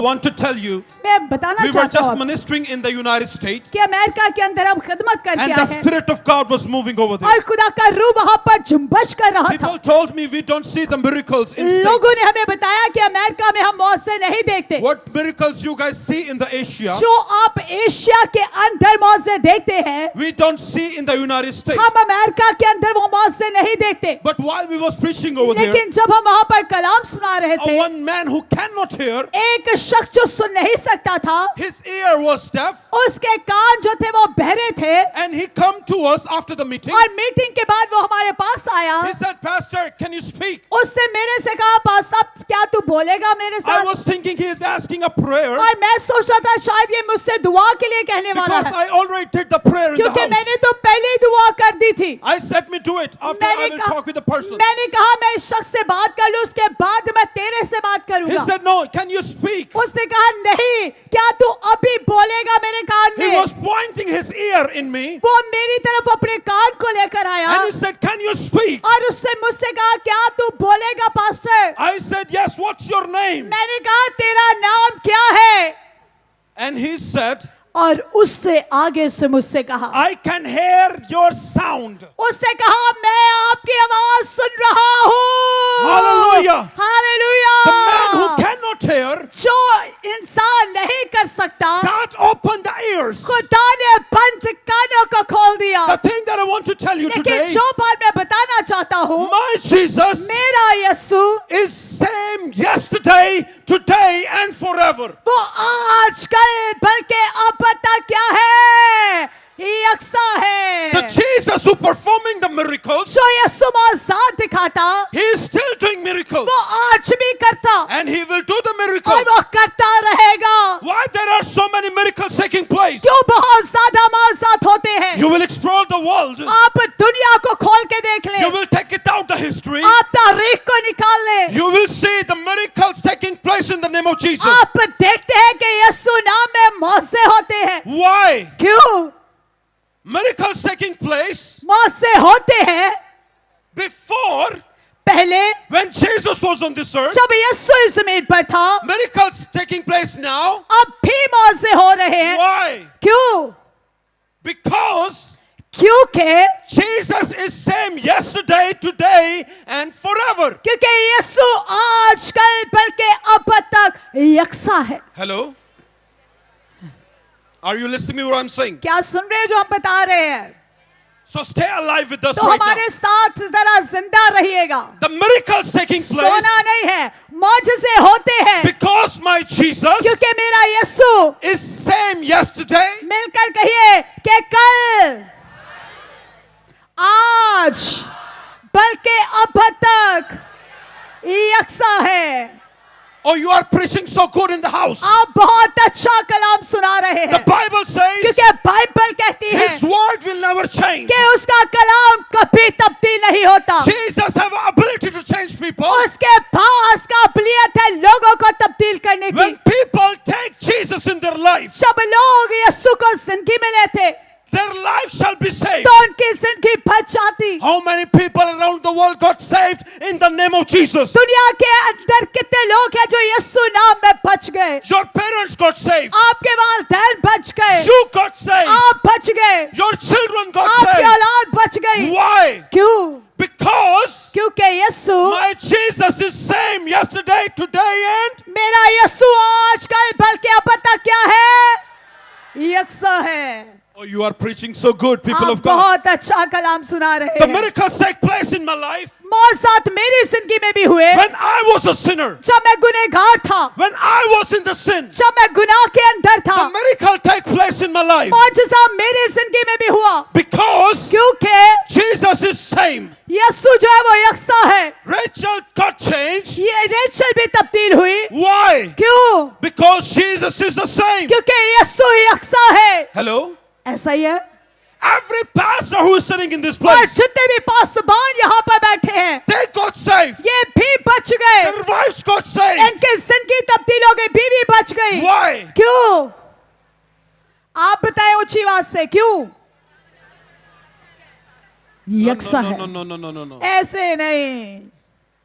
I want to tell you, मैं बताना we were चाहता just हूँ ministering in the United States, कि अमेरिका के अंदर हम खिदमत करके and आए the हैं Spirit of God was moving over there. और खुदा का रूह वहाँ पर जुम्बश कर रहा था। People told me we don't see the miracles in लोगों States. ने हमें बताया कि अमेरिका में हम मौजे नहीं देखते। What miracles you guys see in the Asia, जो आप एशिया के अंदर मौजे देखते हैं, we don't see in the United States. हम अमेरिका के अंदर वो मौजे नहीं देखते। But while we was preaching over there, लेकिन जब हम वहाँ पर कलाम सुना रहे थे, one man who cannot hear, एक शख्स जो सुन नहीं सकता था, his ear was deaf, उसके कान जो थे वो बहरे थे, and he come to us after the meeting. और मीटिंग के बाद वो हमारे पास आया। He said, Pastor, can you speak? उसने मेरे से कहा, पास्टर क्या तू बोलेगा मेरे I साथ? was thinking he is asking a prayer और मैं सोचा था शायद ये मुझसे दुआ के लिए कहने वाला because है, I already did the prayer in the क्योंकि मैंने house. तो पहले ही दुआ कर दी थी। I said me do it after I will talk with the person. मैंने कहा मैं इस शख्स से बात कर लूं, उसके बाद मैं तेरे से बात He करूंगा। said, no, can you speak? उसने कहा नहीं, क्या तू अभी बोलेगा मेरे कान He में? was pointing his ear in me, वो मेरी तरफ अपने कान को लेकर आया and he said, can you speak? और उसने मुझसे कहा क्या तू बोलेगा pastor? I said, yes, what's your name? मैंने कहा तेरा नाम क्या है? And he said, और उससे आगे से मुझसे कहा, I can hear your sound. उसने कहा मैं आपकी आवाज सुन रहा हूँ। Hallelujah. Hallelujah. The man who cannot hear, जो इंसान नहीं कर सकता, God opened the ears. खुदा ने बंद कानों को खोल दिया। The thing that I want to tell you लेकिन today, जो बात मैं बताना चाहता हूँ, my Jesus मेरा यीशु is same yesterday, today, and forever. वो आज कल बल्कि अब तक क्या है? यकसां है। The Jesus who performing the miracles, जो यीशु मौजूद दिखाता, he is still doing miracles, वो आज भी करता and he will do the और miracles. वो करता रहेगा। Why there are so many miracles taking place? क्यों बहुत ज्यादा मौजूद होते हैं? You will explore the world. आप दुनिया को खोल के देख You लें, will take it out the history. आप तारीख को निकाल लें, You will see the miracles taking place in the name of Jesus. आप देखते हैं कि यीशु नाम में मौजे होते हैं। Why? क्यों Miracles taking place मौजे होते हैं? before, पहले when Jesus was on this earth. जब यीशु इस जमीन पर था, Miracles taking place now. अब भी मौजे हो रहे हैं। Why? क्यों? Because क्योंकि Jesus is same yesterday, today, and forever. क्योंकि यीशु आज कल बल्कि अब तक यकसा है। Hello? Are you listening to me what I'm saying? क्या सुन रहे हैं जो हम बता रहे हैं? So stay alive with us तो right हमारे now. साथ जरा जिंदा रहिएगा। The miracles taking place सोना नहीं है, मौजज़े होते हैं because my Jesus क्योंकि मेरा यीशु is same yesterday, मिलकर कहिए कि कल, आज, बल्कि अब तक यकसा है। or you are preaching so good in the house. आप बहुत अच्छा कलाम सुना रहे The हैं Bible says क्योंकि बाइबल कहती है His word will never change. कि उसका कलाम कभी तब्दील नहीं होता। Jesus have ability to change people. उसके पास काबिलियत है लोगों को तब्दील करने की। When people take Jesus in their life, जब लोग यीशु को जिंदगी में लेते, their life shall be saved. तो उनकी जिंदगी बच जाती। How many people around the world got saved in the name of Jesus? दुनिया के अंदर कितने लोग हैं जो यीशु नाम में बच गए? Your parents got saved. आपके वालिदैन बच गए, You got saved. आप बच गए, Your children got आपकी saved. औलाद बच गई। Why? क्यों? Because क्योंकि यीशु, my Jesus is same yesterday, today, and मेरा यीशु आज कल बल्कि अब तक क्या है? यकसा है। oh, you are preaching so good, people आप of God. बहुत अच्छा कलाम सुना रहे The हैं। miracles take place in my life मौजज़ात मेरी जिंदगी में भी हुए when I was a sinner, जब मैं गुनहगार था, when I was in the sin. जब मैं गुनाह के अंदर था। The miracle take place in my life मौजज़ा मेरी जिंदगी में भी हुआ because क्योंकि Jesus is same. यीशु जो है वो यकसा है। Rachel got changed. ये रेचल भी तब्दील हुई। Why? क्यों? Because Jesus is the same. क्योंकि यीशु यकसा है। Hello? ऐसा ही है। Every pastor who is sitting in this और place, जितने भी पासबान यहाँ पर बैठे हैं, they got saved. ये भी बच गए। Their wives got saved. इनकी जिंदगी तब्दील हो गई, बीवी बच गई। Why? क्यों? आप बताएं ऊंची आवाज से क्यों? यकसा है। No. ऐसे नहीं।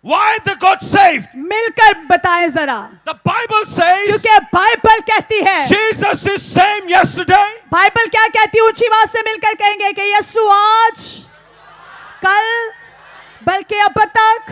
Why they got saved? मिलकर बताएं जरा. The Bible says क्योंकि बाइबल कहती है, Jesus is same yesterday, Bible क्या कहती है? ऊंची आवाज से मिलकर कहेंगे कि यीशु आज, कल, बल्कि अब तक.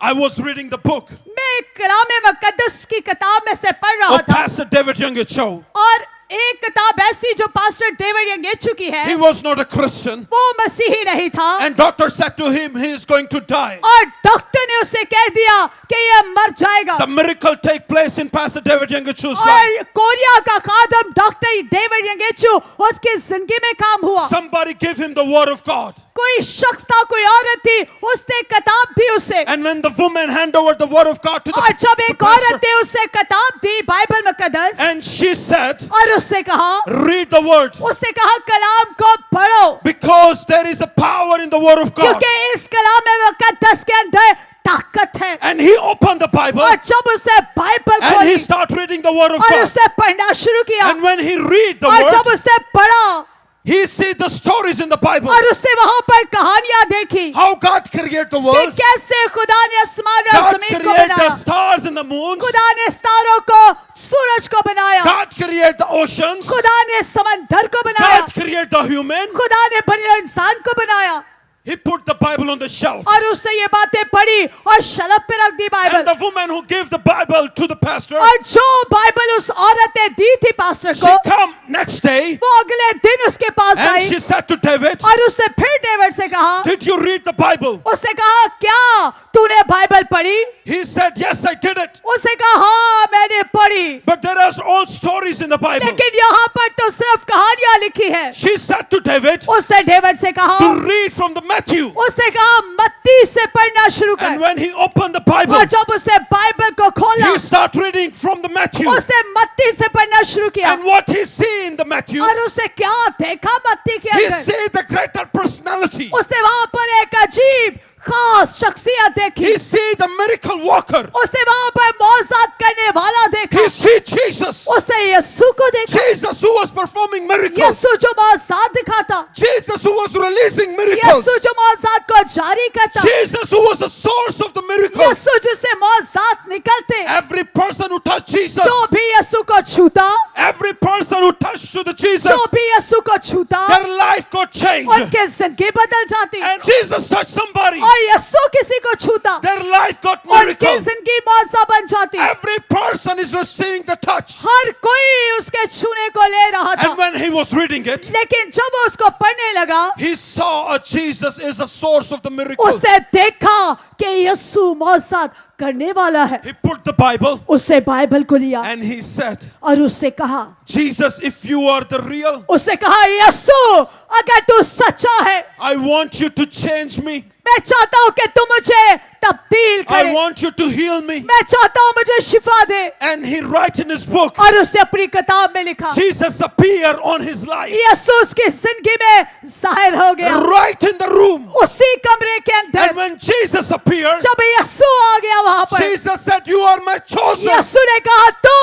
I was reading the book मैं कलाम मुकद्दस की किताब में से पढ़ रहा of था, Pastor David Youngcho. और एक किताब ऐसी जो पास्टर डेविड यंगेचू की है, He was not a Christian, वो मसीही नहीं था, and doctor said to him he is going to die. और डॉक्टर ने उसे कह दिया कि ये मर जाएगा. The miracle take place in Pastor David Youngcho's life. और कोरिया का खादम डॉक्टर डेविड यंगेचू, उसकी जिंदगी में काम हुआ. Somebody give him the word of God. कोई शख्स था, कोई औरत थी, उसने किताब दी उसे. And when the woman hand over the word of God to और जब the एक औरत pastor, ने उसे किताब दी बाइबल मुकद्दस, and she said, और उससे कहा, read the word, उससे कहा कलाम को पढ़ो, because there is a power in the word of God. क्योंकि इस कलाम मुकद्दस के अंदर ताकत है. And he opened the Bible, और जब उसने बाइबल and खोली he started reading the word of और God. उसने पढ़ना शुरू किया, And when he read the और जब word, उसने पढ़ा, he see the stories in the Bible. और उसने वहां पर कहानियां देखी How God created the कि world. कैसे खुदा ने आसमान और God जमीन को created the बनाया. stars and the moons. खुदा ने तारों को, सूरज को बनाया. God created the oceans. खुदा ने समंदर को बनाया. God created the human. खुदा ने बने इंसान को बनाया. He put the Bible on the shelf. और उससे ये बातें पढ़ी और शलफ पे रख दी And Bible. the woman who gave the Bible to the pastor, और जो बाइबल उस औरत ने दी थी पास्टर she को, come next day वो अगले दिन उसके पास and I she said to David, और उसने फिर डेविड से कहा, did you read the Bible? उसने कहा क्या तूने बाइबल पढ़ी? He said, yes, I did it. उसने कहा हाँ मैंने पढ़ी, But there are all stories in the Bible. लेकिन यहाँ पर तो सिर्फ कहानियां लिखी है. She said to David, उसने डेविड से कहा, to read from the Matthew. उसने कहा मत्ती से पढ़ना शुरू And कर. when he opened the Bible, और जब उसने बाइबल को खोला, he started reading from the Matthew. उसने मत्ती से पढ़ना शुरू किया. And what he see in the Matthew, और उसने क्या देखा मत्ती के he अंदर? see the greater personality. उसने वहां पर एक अजीब खास शख्सियत देखी. He see the miracle worker. उसने वहां पर मौजज़ात करने वाला देखा. He see Jesus. उसने यीशु को देखा. Jesus who was performing miracles. यीशु जो मौजज़ात दिखाता. Jesus who was releasing miracles. यीशु जो मौजज़ात को जारी करता. Jesus who was the source of the miracles. यीशु जिससे मौजज़ात निकलते. Every person who touched Jesus, जो भी यीशु को छूता, every person who touched to the Jesus, जो भी यीशु को छूता, their life got changed. उनकी जिंदगी बदल जाती. And Jesus touched somebody, और यीशु किसी को छूता, their life got उनकी miracle. जिंदगी मौजज़ा बन जाती. Every person is receiving the touch. हर कोई उसके छूने को ले रहा था. And when he was reading it, लेकिन जब वो उसको पढ़ने लगा, he saw Jesus is the source of the miracle. उसने देखा कि यीशु मौजज़ात करने वाला है. He put the Bible उससे बाइबल को लिया and he said, और उससे कहा, Jesus, if you are the real, उससे कहा यीशु अगर तू सच्चा है, I want you to change me. मैं चाहता हूँ कि तू मुझे तब्दील I करे. want you to heal me. मैं चाहता हूँ मुझे शिफा दे. And he write in his book, और उसने अपनी किताब में लिखा, Jesus appeared on his life, यीशु उसकी जिंदगी में जाहिर हो गया. right in the room. उसी कमरे के अंदर And when Jesus appeared, जब यीशु आ गया वहां पर, Jesus said, you are my chosen. यीशु ने कहा तू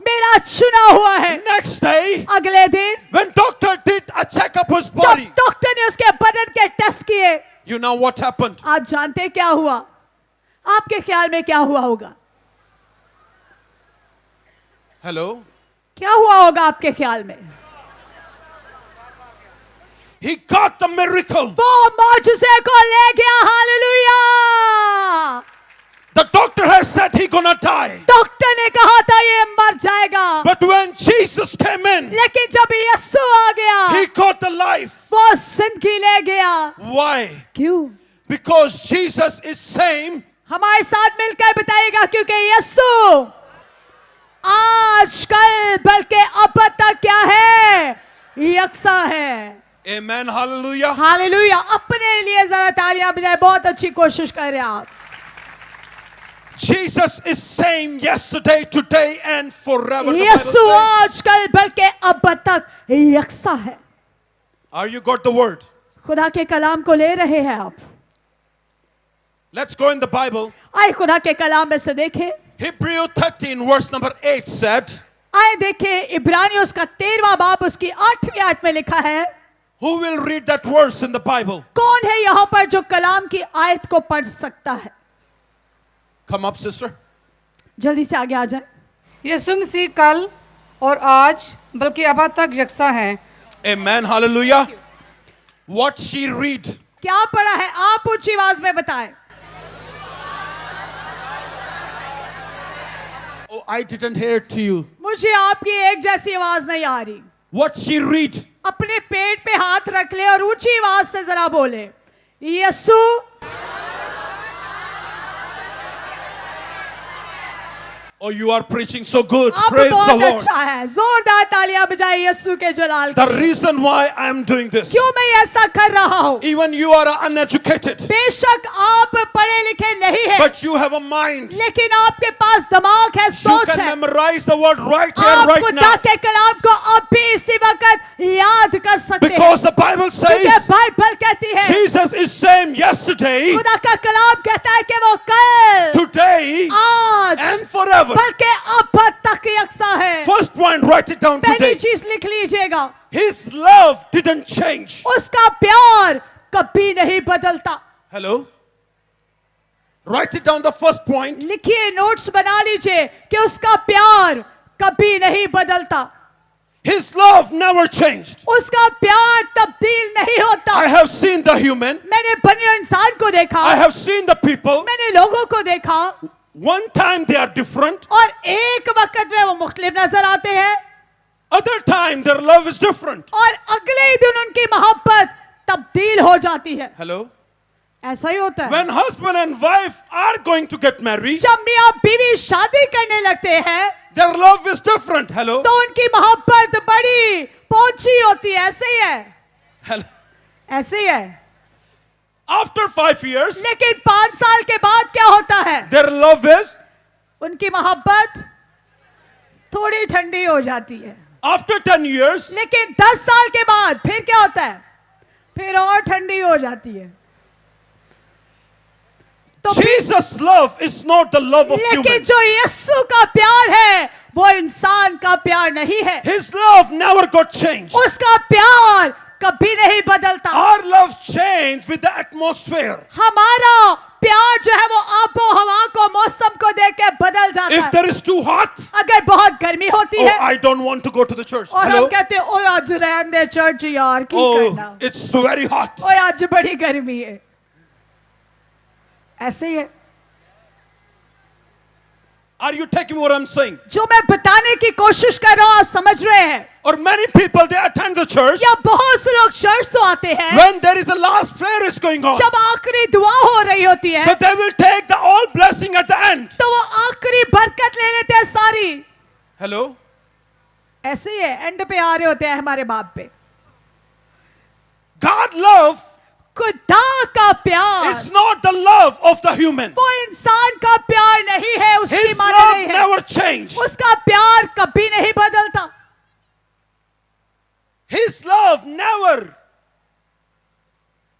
मेरा चुना हुआ है. Next day, अगले दिन when doctor did a check up his जब body, डॉक्टर ने उसके बदन के टेस्ट किए, you know what happened? आप जानते हैं क्या हुआ? आपके ख्याल में क्या हुआ होगा? Hello? क्या हुआ होगा आपके ख्याल में? He got the miracle. वो मौजूज़े को ले गया. Hallelujah. The doctor has said he gonna die. Doctor ने कहा था ये मर जाएगा, But when Jesus came in, लेकिन जब यीशु आ गया, he got the life. वो जिंदगी ले गया. Why? क्यों? Because Jesus is same. हमारे साथ मिलकर बताइएगा, क्योंकि यीशु आज कल बल्कि अब तक क्या है? यकसां है. Amen. Hallelujah. हालेलुया. अपने लिए जरा तालियां बजाएं. बहुत अच्छी कोशिश कर रहे हैं आप. Jesus is same yesterday, today, and forever. the Bible Yeshu says. आज कल बल्कि अब तक यकसां है. Are you got the word? खुदा के कलाम को ले रहे हैं आप. Let's go in the Bible. आए खुदा के कलाम में से देखें. Hebrew 13 verse number 8 said, आए देखें इब्रानियों उसका 13वां बाब उसकी 8वीं आयत में लिखा है, Who will read that verse in the Bible? कौन है यहाँ पर जो कलाम की आयत को पढ़ सकता है? Come up, sister. जल्दी से आगे आ जाए. यीशु मसीह कल और आज बल्कि अब तक यकसां है. Amen. Hallelujah. What she read? क्या पढ़ा है? आप ऊंची आवाज में बताएं. Oh, I didn't hear it to you. मुझे आपकी एक जैसी आवाज नहीं आ रही. What she read? अपने पेट पे हाथ रख ले और ऊंची आवाज से जरा बोले, यीशु. Oh, you are preaching so good. अब Praise the बहुत Lord. अच्छा है. जोरदार तालियां बजाएं यीशु के जलाल के The लिए. reason why I am doing this, क्यों मैं ऐसा कर रहा हूँ? even you are uneducated, बेशक आप पढ़े लिखे नहीं हैं, but you have a mind. लेकिन आपके पास दिमाग है, You सोच can है. memorize the word right here, आप right खुदा now. के कलाम को अब भी इसी वक्त याद कर सकते हैं. Because the Bible क्योंकि says बाइबल कहती है, Jesus is same yesterday, खुदा का कलाम कहता है कि वो कल, today, आज, and forever. बल्कि अब तक यकसा है. First point, write it down पहली today. चीज लिख लीजिएगा, His love didn't change. उसका प्यार कभी नहीं बदलता. Hello? Write it down, the first point. लिखिए, नोट्स बना लीजिए कि उसका प्यार कभी नहीं बदलता. His love never changed. उसका प्यार तब्दील नहीं होता. I have seen the human. मैंने बने इंसान को देखा, I have seen the people. मैंने लोगों को देखा, One time they are different. और एक वक्त में वो मुख्तलिफ नजर आते हैं, Other time their love is different. और अगले ही दिन उनकी मोहब्बत तब्दील हो जाती है. Hello? ऐसा ही होता है. When husband and wife are going to get married, जब मियां बीवी शादी करने लगते हैं, their love is different. Hello? तो उनकी मोहब्बत बड़ी पहुंची होती है. ऐसे ही है, Hello? ऐसे ही है. After 5 years, लेकिन 5 साल के बाद क्या होता है? their love is, उनकी मोहब्बत थोड़ी ठंडी हो जाती है. after 10 years, लेकिन 10 साल के बाद फिर क्या होता है? फिर और ठंडी हो जाती है. तो Jesus' love is not the love of लेकिन human. जो यीशु का प्यार है वो इंसान का प्यार नहीं है. His love never got changed. उसका प्यार कभी नहीं बदलता. Our love changed with the atmosphere. हमारा प्यार जो है वो आबो हवा को, मौसम को देख के बदल जाता If है. there is too hot, अगर बहुत गर्मी होती oh, है I don't want to go to the church. और हम Hello? कहते हैं ओए आज रहने दे चर्च यार, की करना, Oh, it's very hot. ओए आज बड़ी गर्मी है. ऐसे ही है. Are you taking what I'm saying? जो मैं बताने की कोशिश कर रहा हूं आप समझ रहे हैं? Or many people, they attend the church या बहुत से लोग चर्च तो आते हैं when there is a last prayer is going on. जब आखिरी दुआ हो रही होती है, So they will take the all blessing at the end. तो वो आखिरी बरकत ले लेते हैं सारी. Hello? ऐसे ही है, एंड पे आ रहे होते हैं हमारे बाप पे. God love खुदा का प्यार is not the love of the human. वो इंसान का प्यार नहीं है, उसकी His माने love नहीं है. never changed. उसका प्यार कभी नहीं बदलता. His love never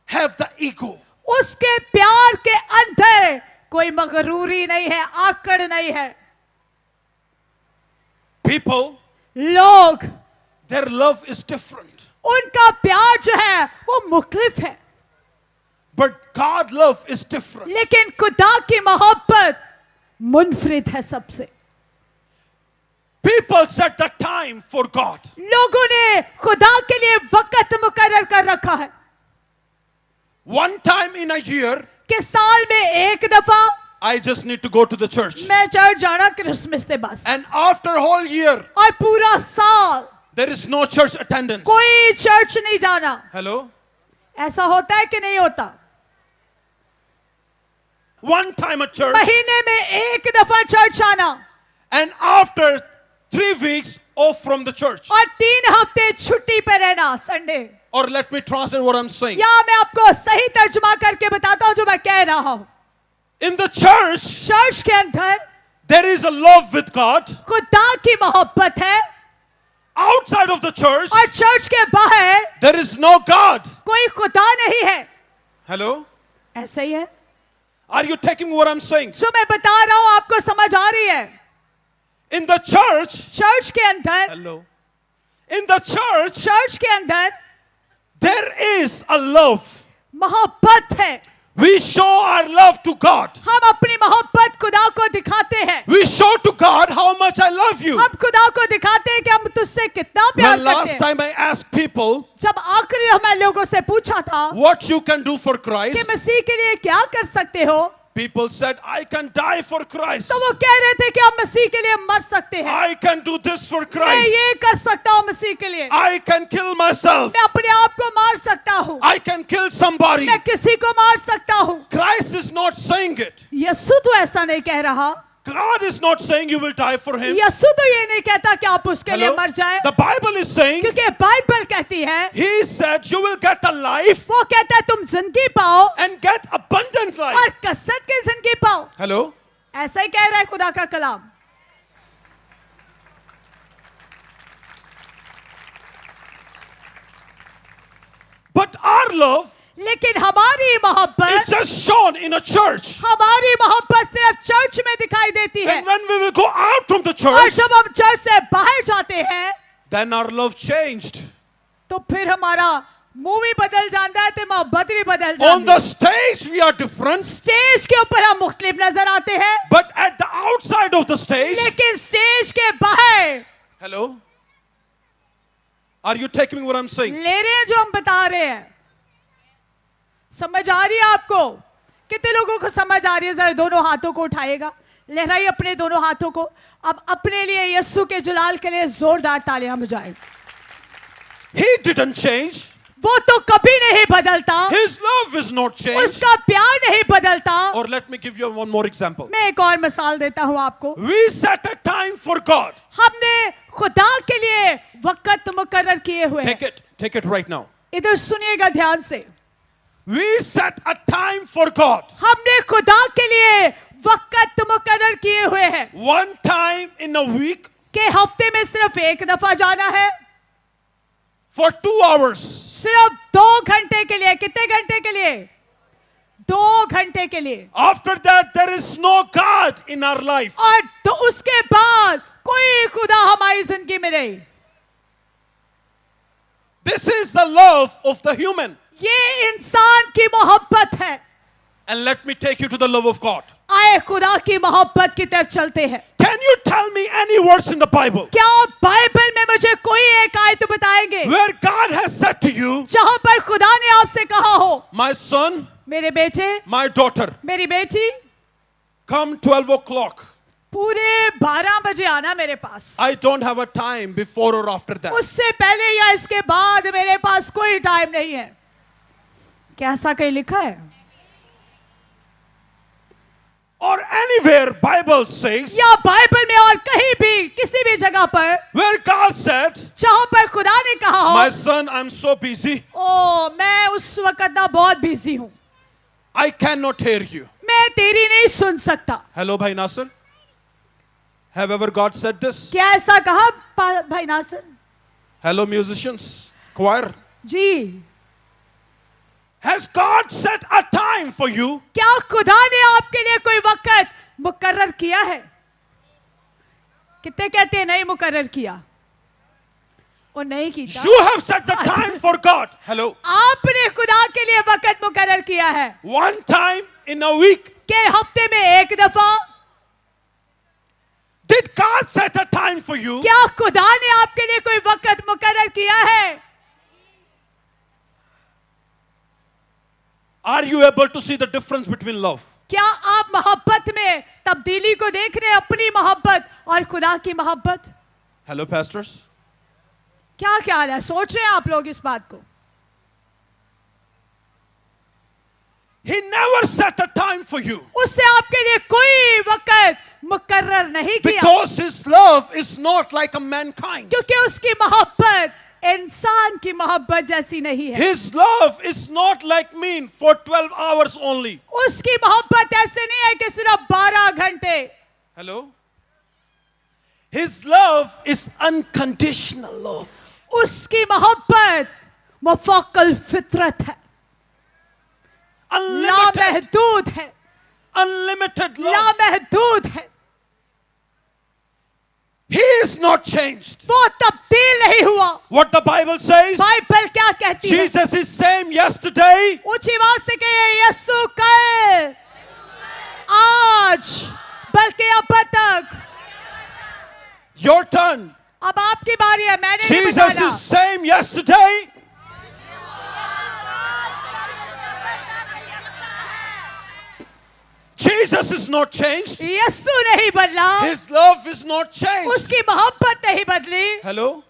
have the ego. उसके प्यार के अंदर कोई मगरूरी नहीं है, आकड़ नहीं है. People, लोग, their love is different. उनका प्यार जो है वो मुख्तलिफ है, But God love is different. लेकिन खुदा की मोहब्बत मुनफरिद है सबसे. People set the time for God. लोगों ने खुदा के लिए वक्त मुकर्रर कर रखा है One time in a year, कि साल में एक दफा I just need to go to the church. मैं चर्च जाना क्रिसमस से बस. And after whole year, और पूरा साल there is no church attendance. कोई चर्च नहीं जाना. Hello? ऐसा होता है कि नहीं होता? One time at church, महीने में एक दफा चर्च आना and after 3 weeks off from the church. और 3 हफ्ते छुट्टी पे रहना, Sunday. Or let me translate what I'm saying. या मैं आपको सही तर्जुमा करके बताता हूं जो मैं कह रहा हूं. In the church, चर्च के अंदर there is a love with God. खुदा की मोहब्बत है, Outside of the church, और चर्च के बाहर there is no God. कोई खुदा नहीं है. Hello? ऐसा ही है. Are you taking what I'm saying? जो मैं बता रहा हूं आपको समझ आ रही है? In the church, चर्च के अंदर, hello. In the church, church के अंदर There is a love. मोहब्बत है. We show our love to God. हम अपनी मोहब्बत खुदा को दिखाते हैं. We show to God how much I love you. हम खुदा को दिखाते हैं कि हम तुझसे कितना प्यार When करते last हैं. time I asked people जब आखिरी मैं लोगों से पूछा था what you can do for कि Christ, मसीह के लिए क्या कर सकते हो, people said, I can die for Christ. तो वो कह रहे थे कि हम मसीह के लिए मर सकते हैं. I can do this for मैं Christ. ये कर सकता हूँ मसीह के लिए. I can kill myself. मैं अपने आप को मार सकता हूँ. I can kill somebody. मैं किसी को मार सकता हूँ. Christ is not saying it. यीशु तो ऐसा नहीं कह रहा. God is not saying you will die for him. यीशु तो ये नहीं कहता कि आप उसके लिए Hello? मर जाएं. The Bible is saying, क्योंकि बाइबल कहती है, he said you will get a life वो कहता है तुम जिंदगी पाओ and get abundant life. और कसरत की जिंदगी पाओ. Hello? ऐसा ही कह रहा है खुदा का कलाम. But our love लेकिन हमारी मोहब्बत, is just shown in a church. हमारी मोहब्बत सिर्फ चर्च में दिखाई देती है. And when we will go out from the और church, जब हम चर्च से बाहर जाते हैं then our love changed. तो फिर हमारा मुंह भी बदल जाता है, तो मोहब्बत भी बदल On जाती the है. stage we are different, stage के ऊपर हम मुख्तलिफ नजर आते हैं, but at the outside of the stage, लेकिन स्टेज के बाहर hello? Are you taking what I'm saying? ले रहे हैं जो हम बता रहे हैं. समझ आ रही है आपको? कितने लोगों को समझ आ रही है? जरा दोनों हाथों को उठाइएगा, लहराइए अपने दोनों हाथों को. अब अपने लिए यीशु के जलाल के लिए जोरदार तालियां बजाएं. He didn't change. वो तो कभी नहीं बदलता. His love is not changed. उसका प्यार नहीं बदलता. Or let me give you one more example. मैं एक और मिसाल देता हूँ आपको. We set a time for God. हमने खुदा के लिए वक्त मुकर्रर किए हुए हैं. Take it right now. इधर सुनिएगा ध्यान से. We set a time for God. हमने खुदा के लिए वक्त मुकर्रर किए हुए हैं. One time in a week. कि हफ्ते में सिर्फ एक दफा जाना है. For 2 hours. सिर्फ 2 घंटे के लिए. कितने घंटे के लिए? 2 घंटे के लिए. After that there is no God in our life. और तो उसके बाद कोई खुदा हमारी जिंदगी में नहीं. This is the love of the human. ये इंसान की मोहब्बत है. And let me take you to the love of God. आए खुदा की मोहब्बत की तरफ चलते हैं. Can you tell me any verse in the Bible क्या बाइबल में मुझे कोई एक आयत बताएंगे where God has said to you, जहां पर खुदा ने आपसे कहा हो, my son, मेरे बेटे, my daughter, मेरी बेटी, come 12 o'clock. पूरे 12 बजे आना मेरे पास. I don't have a time before or after that. उससे पहले या इसके बाद मेरे पास कोई टाइम नहीं है. क्या ऐसा कहीं लिखा है? Or anywhere Bible says या बाइबल में और कहीं भी किसी भी जगह पर where God said, जहां पर खुदा ने कहा हो, my son, I'm so busy, ओ मैं उस वक्त ना बहुत बिजी हूं, I cannot hear you. मैं तेरी नहीं सुन सकता. Hello, Bhai Nasir. Have ever God said this? क्या ऐसा कहा भाई Nasir? Hello, musicians, choir. Ji. Has God set a time for you? क्या खुदा ने आपके लिए कोई वक्त मुकर्रर किया है? कितने कहते हैं नहीं मुकर्रर किया? वो नहीं किया. You have set the time for God. Hello. आपने खुदा के लिए वक्त मुकर्रर किया है. One time in a week. के हफ्ते में एक दफा. Did God set a time for you? क्या खुदा ने आपके लिए कोई वक्त मुकर्रर किया है? Are you able to see the difference between love? क्या आप मोहब्बत में तब्दीली को देख रहे हैं? अपनी मोहब्बत और खुदा की मोहब्बत. Hello, pastors. क्या ख्याल है? सोच रहे हैं आप लोग इस बात को? He never set a time for you. उससे आपके लिए कोई वक्त मुकर्रर नहीं किया. Because his love is not like a mankind. क्योंकि उसकी मोहब्बत इंसान की मोहब्बत जैसी नहीं है. His love is not like me for 12 hours only. उसकी मोहब्बत ऐसे नहीं है कि सिर्फ 12 घंटे. Hello? His love is unconditional love. उसकी मोहब्बत मुफक्कल फितरत है. Unlimited. लामहदूद है. Unlimited love. लामहदूद है. He is not changed. वो तब्दील तब्दील नहीं हुआ। What the Bible says? Bible क्या कहती है? Jesus is same yesterday, ऊंची आवाज से कहिए, यीशु कल, आज, बल्कि अब तक। your turn. अब आपकी बारी है, मैंने नहीं Jesus बताना। is same yesterday, Jesus is not changed. यीशु नहीं बदला, His love is not changed. उसकी मोहब्बत नहीं बदली। Hello?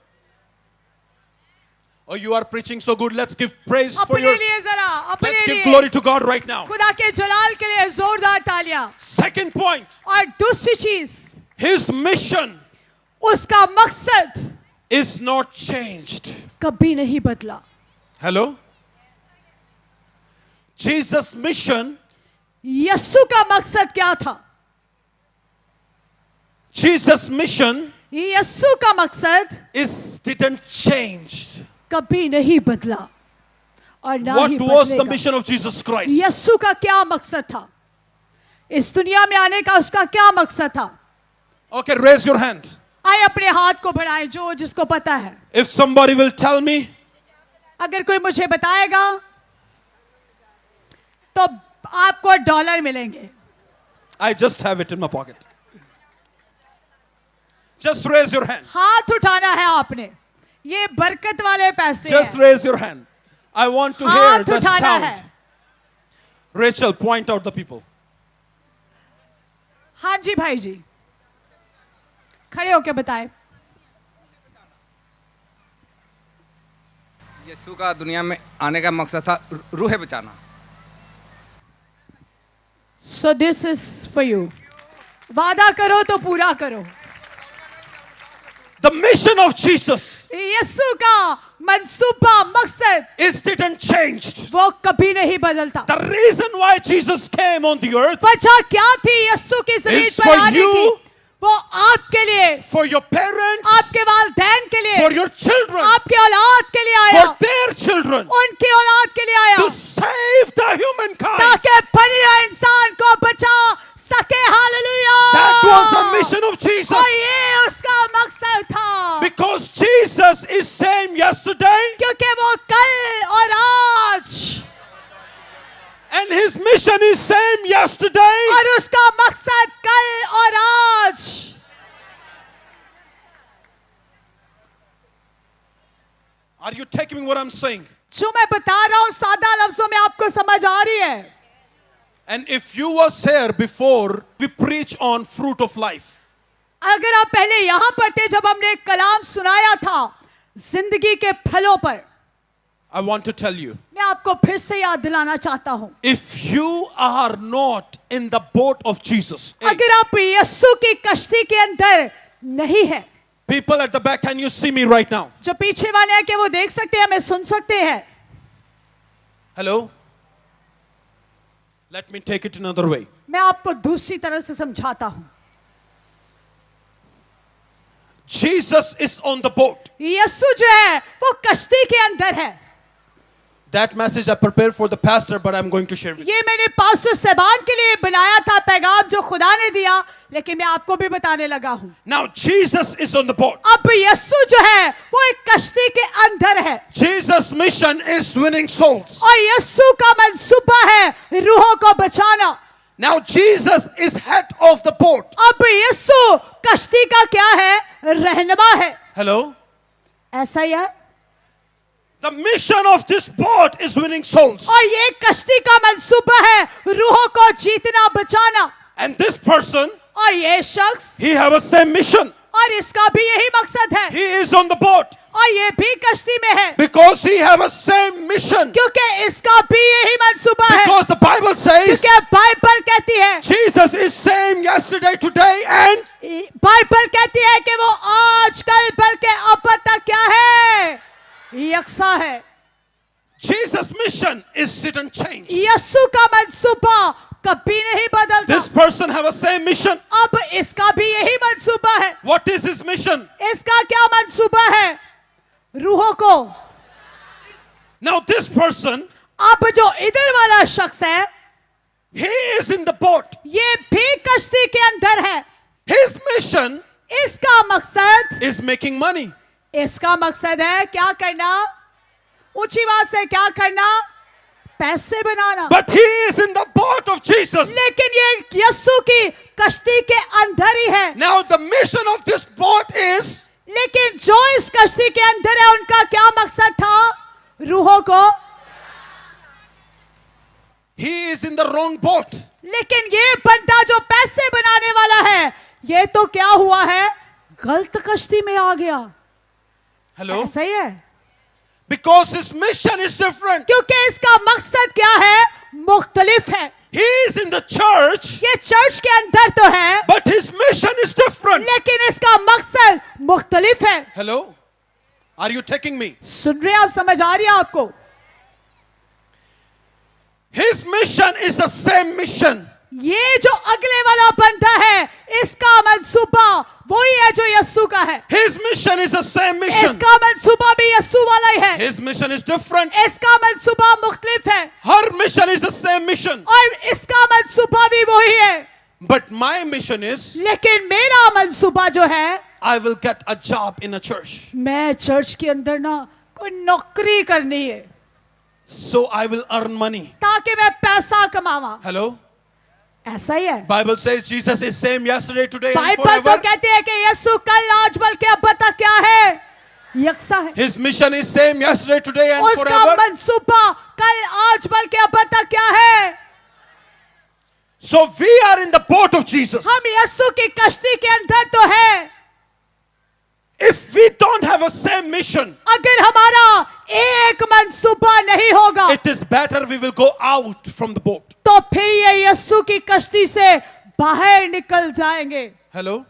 Oh, you are preaching so good. Let's give praise for अपने your... लिए जरा, अपने Let's give लिए, glory to God right now. खुदा के जलाल के लिए जोरदार तालियां। Second point. और दूसरी चीज, His mission उसका मकसद is not changed. कभी नहीं बदला। Hello? Jesus' mission, यीशु का मकसद क्या था? Jesus' mission यीशु का मकसद didn't change. कभी नहीं बदला और ना What ही was the बदलेगा। mission of Jesus Christ? यीशु का क्या मकसद था? इस दुनिया में आने का उसका क्या मकसद था? Okay, raise your hand. आए अपने हाथ को बढ़ाएं, जो जिसको पता है। If somebody will tell me, अगर कोई मुझे बताएगा तो आपको $1 मिलेंगे। I just have it in my pocket. Just raise your hand. हाथ उठाना है आपने, ये बरकत वाले पैसे Just हैं। raise your hand. I want to hear हाथ the उठाना sound. है। Rachel, point out the people. हाँ जी भाई जी, खड़े होके बताएं। यीशु का दुनिया में आने का मकसद था रूहें बचाना। So this is for you. वादा करो तो पूरा करो। The mission of Jesus यीशु का मंसूबा मकसद didn't change. वो कभी नहीं बदलता। The reason why Jesus came on the earth वजह क्या थी यीशु की जमीन is पर for आने you, की? वो आपके लिए, for your parents, आपके वालिदैन के लिए, for your children, आपके औलाद के लिए आया, for their children, उनकी औलाद के लिए आया, to save the humankind. ताकि बनिया इंसान को बचा सके। Hallelujah. That was the mission of Jesus. और ये उसका मकसद था। Because Jesus is same yesterday, क्योंकि वो कल और आज, and his mission is same yesterday, और उसका मकसद कल और आज। Are you taking what I'm saying? जो मैं बता रहा हूं सादा लफ्जों में आपको समझ आ रही है? And if you was here before, we preach on fruit of life. अगर आप पहले यहां पर थे जब हमने एक कलाम सुनाया था जिंदगी के फलों पर, I want to tell you, मैं आपको फिर से याद दिलाना चाहता हूं, if you are not in the boat of Jesus, अगर आप यीशु की कश्ती के अंदर नहीं है, people at the back, can you see me right now? जो पीछे वाले हैं कि वो देख सकते हैं, हमें सुन सकते हैं। Hello? Let me take it another way. मैं आपको दूसरी तरह से समझाता हूं। Jesus is on the boat. यीशु जो है वो कश्ती के अंदर है। That message I prepared for the pastor, but I'm going to share with you. ये मैंने पास्टर साहबान के लिए बनाया था पैगाम जो खुदा ने दिया, लेकिन मैं आपको भी बताने लगा हूं। Now Jesus is on the boat. अब यीशु जो है वो एक कश्ती के अंदर है, Jesus' mission is winning souls. और यीशु का मंसूबा है रूहों को बचाना। Now Jesus is head of the boat. अब यीशु कश्ती का क्या है? रहनुमा है। Hello? ऐसा ही है। The mission of this boat is winning souls. और ये कश्ती का मंसूबा है रूहों को जीतना, बचाना। And this person, और ये शख्स, he have a same mission. और इसका भी यही मकसद है, He is on the boat और ये भी कश्ती में है, because he have a same mission. क्योंकि इसका भी यही मंसूबा है। Because the Bible says क्योंकि बाइबल कहती है, Jesus is same yesterday, today, and Bible कहती है कि वो आज कल बल्कि अब तक क्या है? यकसां है। Jesus' mission is didn't change. यीशु का मंसूबा कभी नहीं बदलता। This person have a same mission. अब इसका भी यही मंसूबा है। What is his mission? इसका क्या मंसूबा है? रूहों को। Now this person, अब जो इधर वाला शख्स है, he is in the boat. ये भी कश्ती के अंदर है। His mission इसका मकसद is making money. इसका मकसद है क्या करना? ऊंची आवाज से क्या करना? पैसे बनाना। But he is in the boat of Jesus. लेकिन ये यीशु की कश्ती के अंदर ही है। Now the mission of this boat is, लेकिन जो इस कश्ती के अंदर है उनका क्या मकसद था? रूहों को। he is in the wrong boat. लेकिन ये बंदा जो पैसे बनाने वाला है, ये तो क्या हुआ है? गलत कश्ती में आ गया। Hello? ऐसा ही है। Because his mission is different. क्योंकि इसका मकसद क्या है? मुख्तलिफ है। He is in the church, ये चर्च के अंदर तो है, but his mission is different. लेकिन इसका मकसद मुख्तलिफ है। Hello? Are you taking me? सुन रहे हैं आप? समझ आ रही है आपको? His mission is the same mission. ये जो अगले वाला बंदा है, इसका मंसूबा वही है जो यीशु का है। His mission is the same mission. इसका मंसूबा भी यीशु वाला ही है। His mission is different. इसका मंसूबा मुख्तलिफ है, Her mission is the same mission. और इसका मंसूबा भी वही है। But my mission is, लेकिन मेरा मंसूबा जो है, I will get a job in a church. मैं चर्च के अंदर ना कोई नौकरी करनी है, So I will earn money. ताकि मैं पैसा कमावा। Hello? ऐसा ही है। Bible says Jesus is same yesterday, today and Bible तो forever. कहती है कि यीशु कल, आज, बल्कि अब तक क्या है? यकसा है। His mission is same yesterday, today and उसका forever. मंसूबा कल, आज, बल्कि अब तक क्या है? So we are in the boat of Jesus. हम यीशु की कश्ती के अंदर तो है। If we don't have a same mission, अगर हमारा एक मंसूबा नहीं होगा, it is better we will go out from the boat. तो फिर ये यीशु की कश्ती से बाहर निकल जाएंगे। Hello?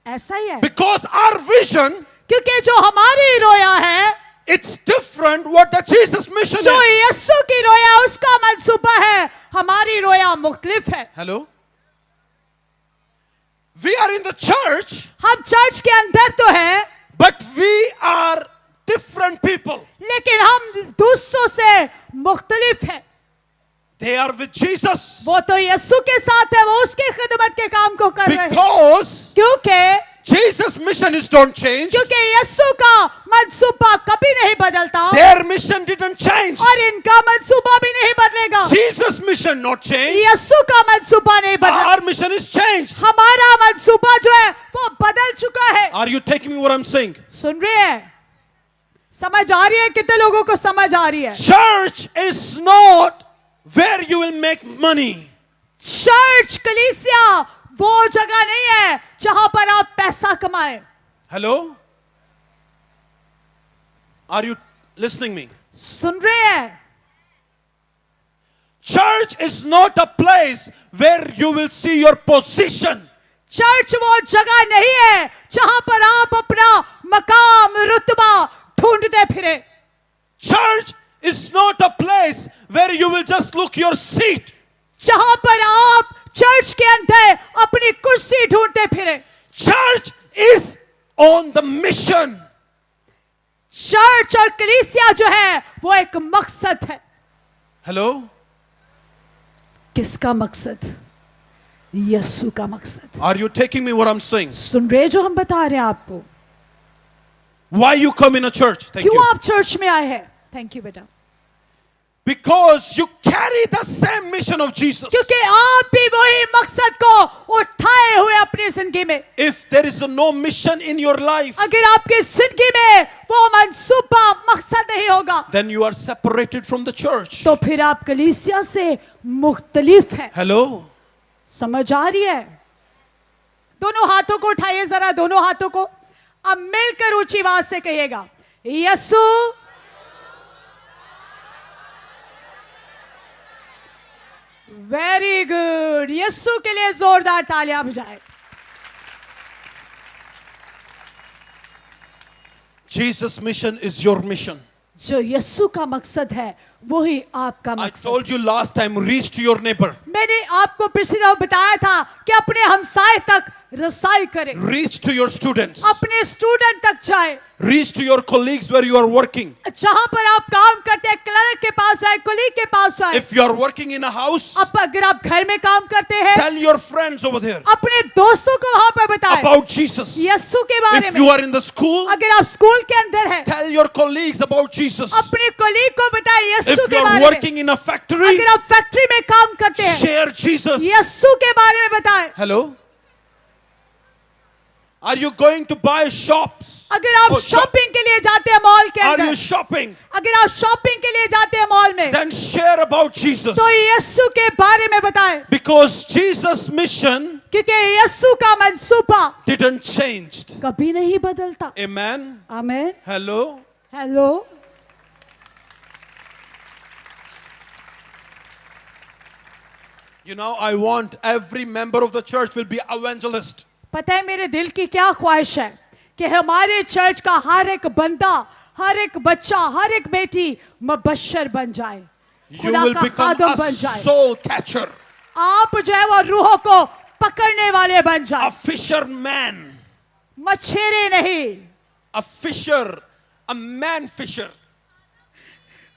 ऐसा ही है। Because our vision, क्योंकि जो हमारी रोया है, it's different what the Jesus mission जो is. यीशु की रोया उसका मंसूबा है, हमारी रोया मुख्तलिफ है। Hello? We are in the church, हम चर्च के अंदर तो है, but we are different people. लेकिन हम दूसरों से मुख्तलिफ है। They are with Jesus वो तो यीशु के साथ है, वो उसकी खिदमत के काम को कर रहे हैं। because क्योंकि Jesus' mission is don't change. क्योंकि यीशु का मंसूबा कभी नहीं बदलता, Their mission didn't change. और इनका मंसूबा भी नहीं बदलेगा। Jesus' mission not change. यीशु का मंसूबा नहीं बदला, Our mission is changed. हमारा मंसूबा जो है वो बदल चुका है। Are you taking me what I'm saying? सुन रहे हैं? समझ आ रही है? कितने लोगों को समझ आ रही है? Church is not where you will make money. Church, कलीसिया वो जगह नहीं है जहां पर आप पैसा कमाएं। Hello? Are you listening me? सुन रहे हैं? Church is not a place where you will see your position. Church वो जगह नहीं है जहां पर आप अपना मकाम, रुतबा ढूंढते फिरे। Church is not a place where you will just look your seat. जहां पर आप चर्च के अंदर अपनी कुर्सी ढूंढते फिरे। Church is on the mission. Church और कलीसिया जो है वो एक मकसद है। Hello? किसका मकसद? यीशु का मकसद। Are you taking me what I'm saying? सुन रहे जो हम बता रहे हैं आपको? Why you come in a church? Thank क्यों you. आप चर्च में आए हैं? थैंक यू बेटा। Because you carry the same mission of Jesus. क्योंकि आप भी वही मकसद को उठाए हुए अपनी जिंदगी में। If there is no mission in your life, अगर आपकी जिंदगी में वो मंसूबा, मकसद नहीं होगा, then you are separated from the church. तो फिर आप कलीसिया से मुख्तलिफ है। Hello? समझ आ रही है? दोनों हाथों को उठाइए जरा, दोनों हाथों को। अब मिलकर ऊंची आवाज से कहिएगा, यीशु वेरी गुड। यीशु के लिए जोरदार तालियां बजाएं। Jesus' mission is your mission. जो यीशु का मकसद है वही आपका I मकसद। told you last time, reach to your neighbor. मैंने आपको पिछली दफा बताया था कि अपने हमसाए तक रसाई करे, reach to your students, अपने स्टूडेंट तक जाए, reach to your colleagues where you are working. जहां पर आप काम करते हैं क्लर्क के पास जाए, कुलीग के पास जाए. If you are working in a house, अब अगर आप घर में काम करते हैं, tell your friends over there अपने दोस्तों को वहां पर बताएं about Jesus. यीशु के बारे If में. you are in the school, अगर आप स्कूल के अंदर हैं, tell your colleagues about Jesus. अपने कोलीग को बताएं यीशु If के you बारे are में. working in a factory, अगर आप फैक्ट्री में काम करते हैं, share Jesus. यीशु के बारे में बताएं. Hello? Are you going to buy shops? अगर आप शॉपिंग के लिए जाते हैं मॉल के Are you अंदर, shopping? अगर आप शॉपिंग के लिए जाते हैं मॉल में, Then share about Jesus. तो यीशु के बारे में बताएं. Because Jesus' mission क्योंकि यीशु का मंसूबा didn't change. कभी नहीं बदलता. Amen? आमीन. Hello? Hello. You know, I want every member of the church will be evangelist. पता है मेरे दिल की क्या ख्वाहिश है कि हमारे चर्च का हर एक बंदा, हर एक बच्चा, हर एक बेटी मुबश्शिर बन जाए, You खुदा will का become खादम a बन जाए. soul catcher, आप जो है वो रूहों को पकड़ने वाले बन जाए, a fisherman, मछेरे नहीं, a man fisher.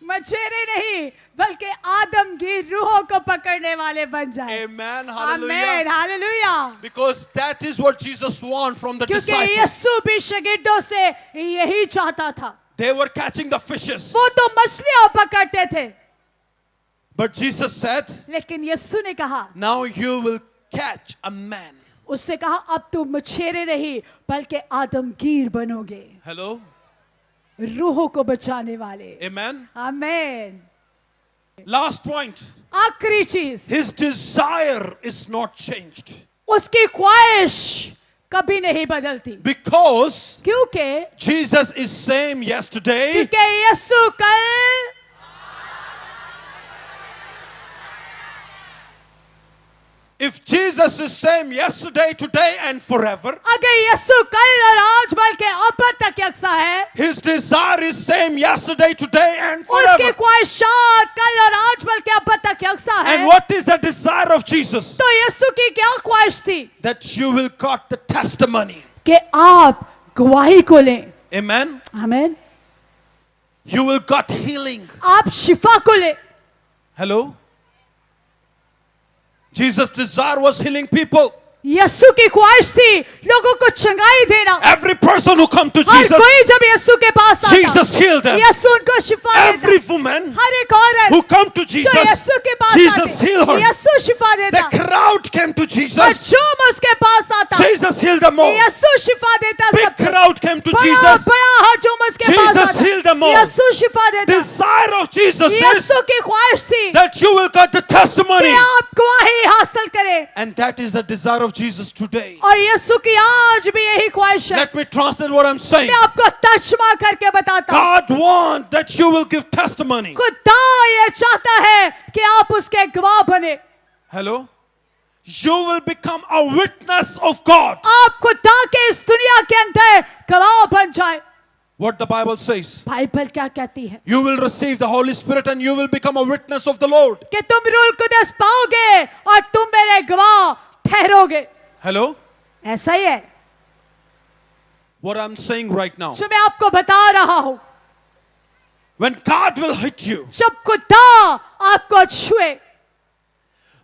मछेरे नहीं, बल्कि आदमगीर रूहों को पकड़ने वाले बन जाए. Amen. आमीन. Hallelujah. Hallelujah. Because that is what Jesus wants from the क्योंकि disciples. यीशु भी शागिर्दों से यही चाहता था. They were catching the fishes. वो तो मछलियां पकड़ते थे, But Jesus said, लेकिन यीशु ने कहा, now you will catch a man. उससे कहा अब तुम मछेरे नहीं बल्कि आदमगीर बनोगे, Hello? रूहों को बचाने वाले. Amen. आमीन. Last point. आखिरी चीज, His desire is not changed. उसकी ख्वाहिश कभी नहीं बदलती. Because क्योंकि Jesus is same yesterday, क्योंकि यीशु कल if Jesus is same yesterday, today and forever, अगर यीशु कल और आज बल्कि अब तक यकसा है, His desire is same yesterday, today and उसकी forever. ख्वाहिशात कल और आज बल्कि अब तक यकसा है. And what is the desire of Jesus? तो यीशु की क्या ख्वाहिश थी? That you will got the testimony. कि आप गवाही को लें. Amen. आमीन. You will got healing. आप शिफा को लें. Hello? Jesus' desire was healing people. यीशु की ख्वाहिश थी लोगों को चंगाई देना. Every person who come to her Jesus, कोई जब यीशु के पास आता, Jesus healed them. यीशु उनको शिफा Every देता. woman हर एक औरत who come to जो Jesus, यीशु के पास Jesus healed आते, her. यीशु शिफा देता. The crowd came to और Jesus, जो उसके पास आता, Jesus healed them all. यीशु शिफा देता. Big सबको crowd came to बड़ा Jesus. बड़ा हजूम उसके पास Jesus आता, healed them all. यीशु शिफा देता. Desire of Jesus is यीशु की ख्वाहिश थी that you will get the testimony. कि आप गवाही हासिल करें. And that is the desire of Jesus today. और यीशु की आज भी यही ख्वाहिश है. Let me translate what I'm saying. मैं आपको तर्जुमा करके बताता हूँ. God wants that you will give testimony. खुदा ये चाहता है कि आप उसके गवाह बने. Hello? You will become a witness of God. आप खुदा के इस दुनिया के अंदर गवाह बन जाए. What the Bible says. Bible क्या कहती है? You will receive the Holy Spirit and you will become a witness of the Lord. कि तुम रूह कुदस पाओगे और तुम मेरे गवाह ठहरोगे. Hello? ऐसा ही है What I'm saying right now. जो मैं आपको बता रहा हूं. When God will hit you, जब खुदा आपको छुए,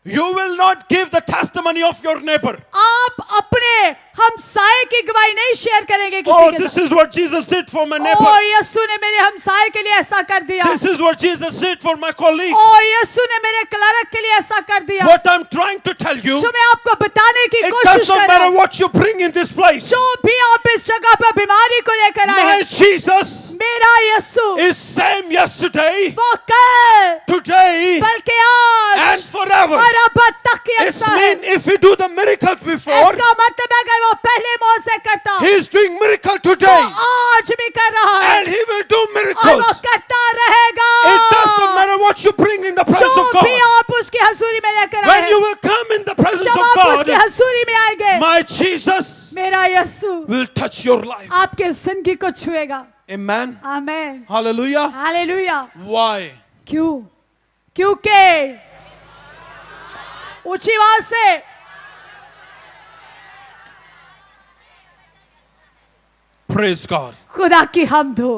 you will not give the testimony of your neighbor. आप अपने हमसाये की गवाही नहीं शेयर करेंगे किसी Oh, के this साथ. is what Jesus did for my neighbor. और यीशु ने मेरे हमसाये के लिए ऐसा कर दिया. This is what Jesus did for my colleague. और यीशु ने मेरे क्लर्क के लिए ऐसा कर दिया. What I'm trying to tell you, जो मैं आपको बताने की it कोशिश doesn't कर रहा matter हूं. what you bring in this place. जो भी आप इस जगह पर बीमारी को लेकर आए My हैं, Jesus मेरा यीशु is same yesterday, वो कल today, बल्कि आज and forever. और अब तक It यकसा है. means if you do the miracles before, इसका मतलब है अगर वो पहले मौसे करता, He is doing miracle वो today, आज भी कर रहा है and He will do और वो miracles. करता रहेगा. It doesn't matter what you bring in the presence जो of भी God. आप उसकी हजूरी में लेकर आए When हैं, you will come in the presence जब of आप God, उसकी हजूरी में आएंगे, my Jesus मेरा यीशु will touch your life. आपके जिंदगी को छुएगा. Amen. आमीन. Hallelujah. हालेलुया. Why? क्यों? क्योंकि ऊंची आवाज से Praise God. खुदा की हमद हो।